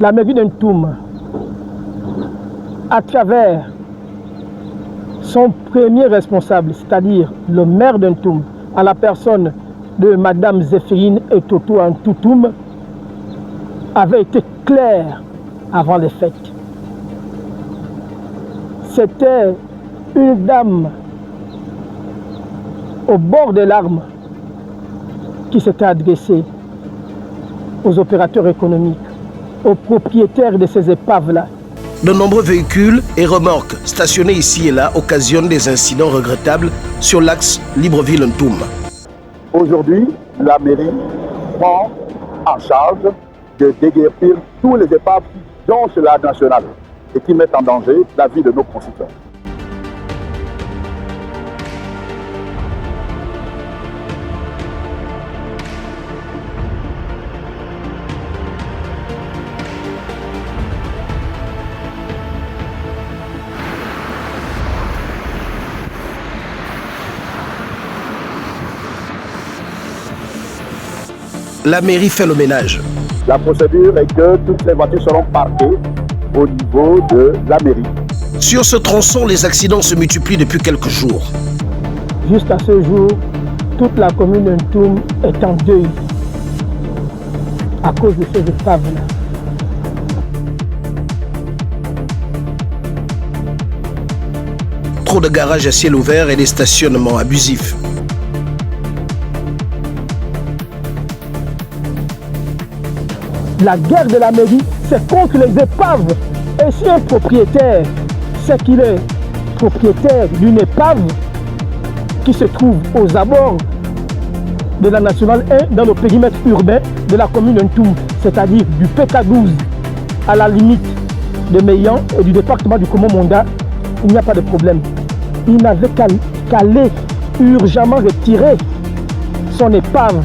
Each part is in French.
La mairie d'Ntoum, à travers son premier responsable, c'est-à-dire le maire d'Ntoum, à la personne de Madame Zéphirine Etoto Ntoutoum, avait été clair avant les fêtes. C'était une dame au bord des larmes qui s'était adressée aux opérateurs économiques, aux propriétaires de ces épaves-là. De nombreux véhicules et remorques stationnés ici et là occasionnent des incidents regrettables sur l'axe Libreville-Ntoum. Aujourd'hui, la mairie prend en charge de déguerpir tous les épaves qui jonchent la nationale et qui mettent en danger la vie de nos concitoyens. La mairie fait le ménage. La procédure est que toutes les voitures seront parquées au niveau de la mairie. Sur ce tronçon, les accidents se multiplient depuis quelques jours. Jusqu'à ce jour, toute la commune d'Ntoum est en deuil à cause de ces épaves-là. Trop de garages à ciel ouvert et des stationnements abusifs. La guerre de la mairie, c'est contre les épaves. Et si un propriétaire sait qu'il est propriétaire d'une épave qui se trouve aux abords de la nationale 1 dans le périmètre urbain de la commune d'Ntoum, c'est-à-dire du PK12 à la limite de Meillan et du département du Komo-Monda, il n'y a pas de problème. Il n'avait qu'à aller urgemment retirer son épave.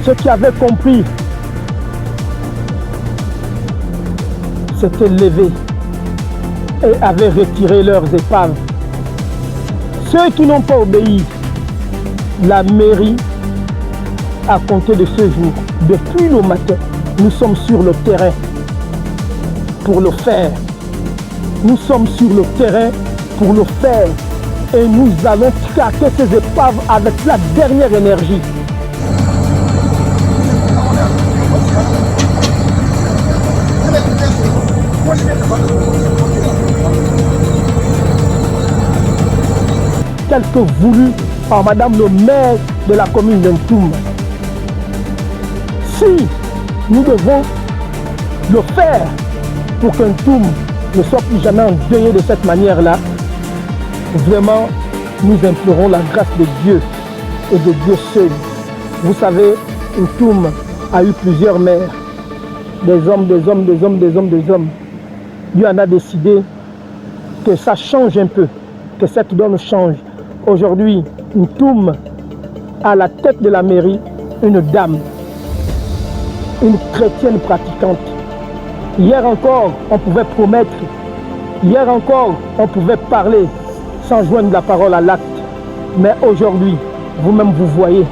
Ceux qui avaient compris s'étaient levés et avaient retiré leurs épaves. Ceux qui n'ont pas obéi, la mairie a compté de ce jour. Depuis le matin, nous sommes sur le terrain pour le faire. Nous sommes sur le terrain pour le faire. Et nous allons traquer ces épaves avec la dernière énergie. Tel que voulu par Madame le maire de la commune d'Ntoum. Si nous devons le faire pour qu'Ntoum ne soit plus jamais endeuillé de cette manière-là, vraiment, nous implorons la grâce de Dieu et de Dieu seul. Vous savez, Ntoum a eu plusieurs maires, des hommes, des hommes, des hommes, des hommes, des hommes. Dieu en a décidé que ça change un peu, que cette donne change. Aujourd'hui, Ntoum, à la tête de la mairie, une dame, une chrétienne pratiquante. Hier encore, on pouvait promettre, hier encore, on pouvait parler sans joindre la parole à l'acte. Mais aujourd'hui, vous-même vous voyez,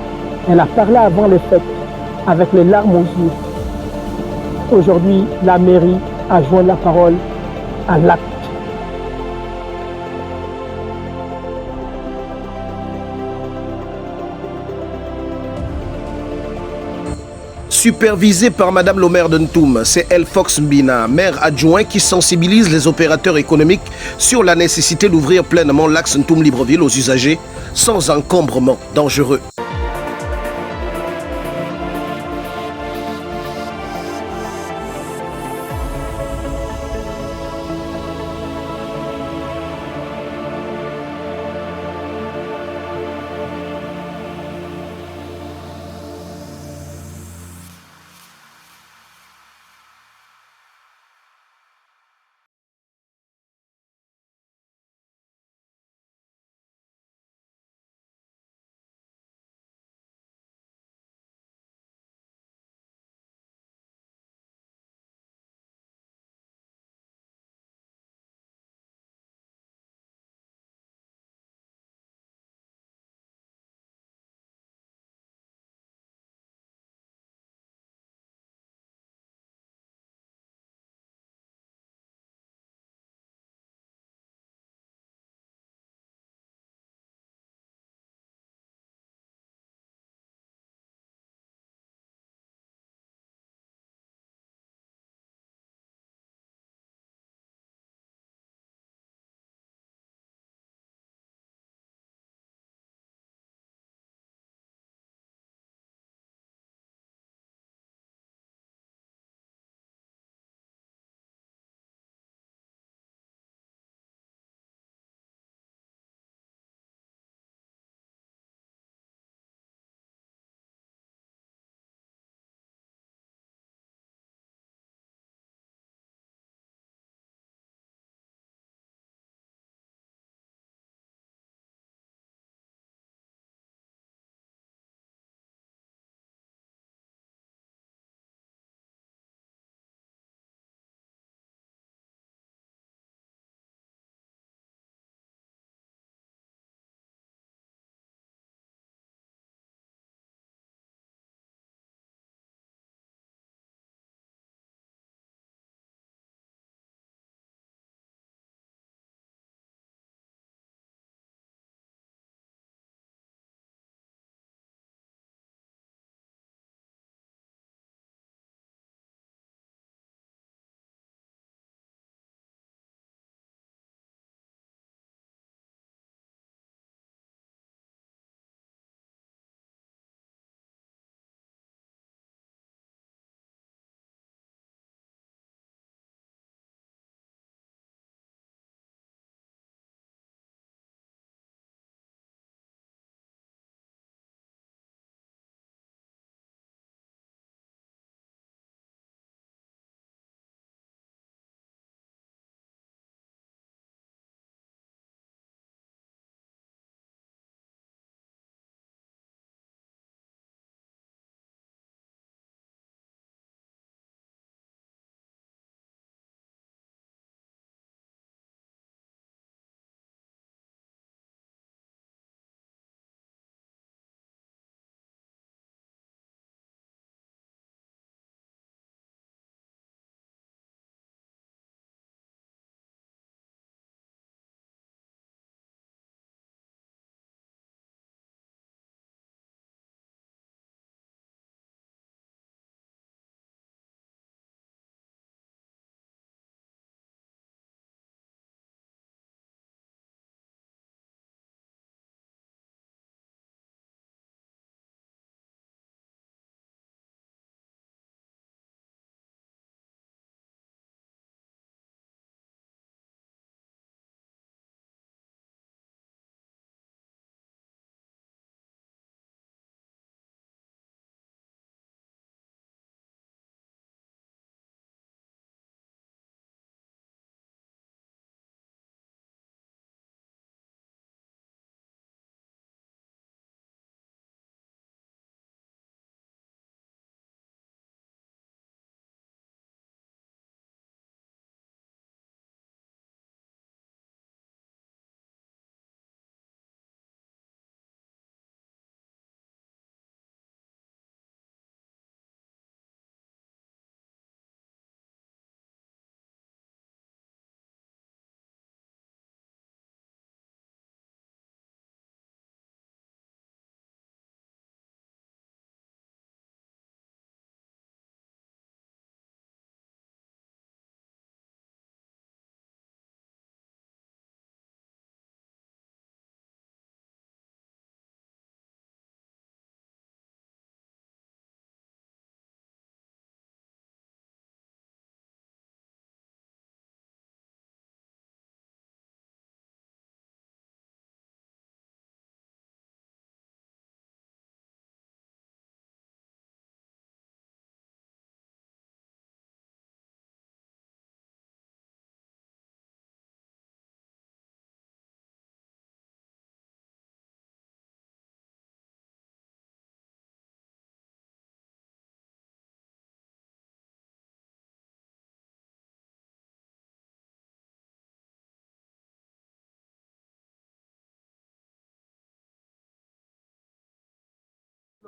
elle a parlé avant les fêtes, avec les larmes aux yeux. Aujourd'hui, la mairie a joint la parole à l'acte. Supervisé par Madame le maire de Ntoum, c'est El Fox Mbina, maire adjoint, qui sensibilise les opérateurs économiques sur la nécessité d'ouvrir pleinement l'axe Ntoum-Libreville aux usagers sans encombrement dangereux.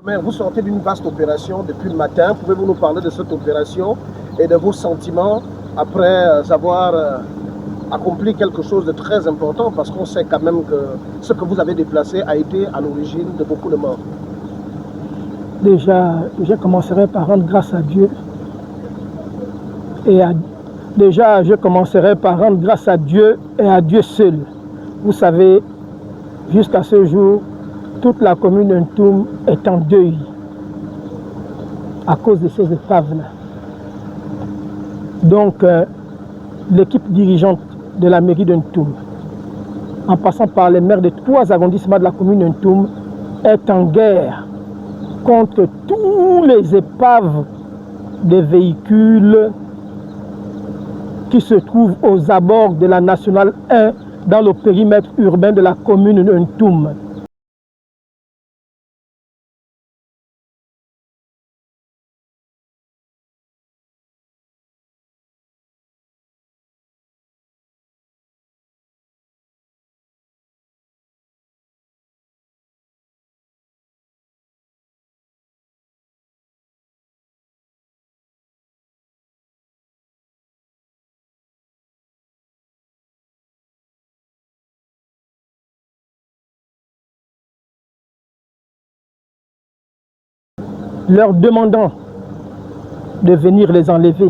Maire, vous sortez d'une vaste opération depuis le matin. Pouvez-vous nous parler de cette opération et de vos sentiments après avoir accompli quelque chose de très important, parce qu'on sait quand même que ce que vous avez déplacé a été à l'origine de beaucoup de morts. Déjà, je commencerai par rendre grâce à Dieu. Je commencerai par rendre grâce à Dieu et à Dieu seul. Vous savez, jusqu'à ce jour, toute la commune d'Ntoum est en deuil à cause de ces épaves-là. Donc, l'équipe dirigeante de la mairie d'Ntoum, en passant par les maires de 3 arrondissements de la commune d'Ntoum, est en guerre contre tous les épaves des véhicules qui se trouvent aux abords de la Nationale 1 dans le périmètre urbain de la commune d'Ntoum. Leur demandant de venir les enlever.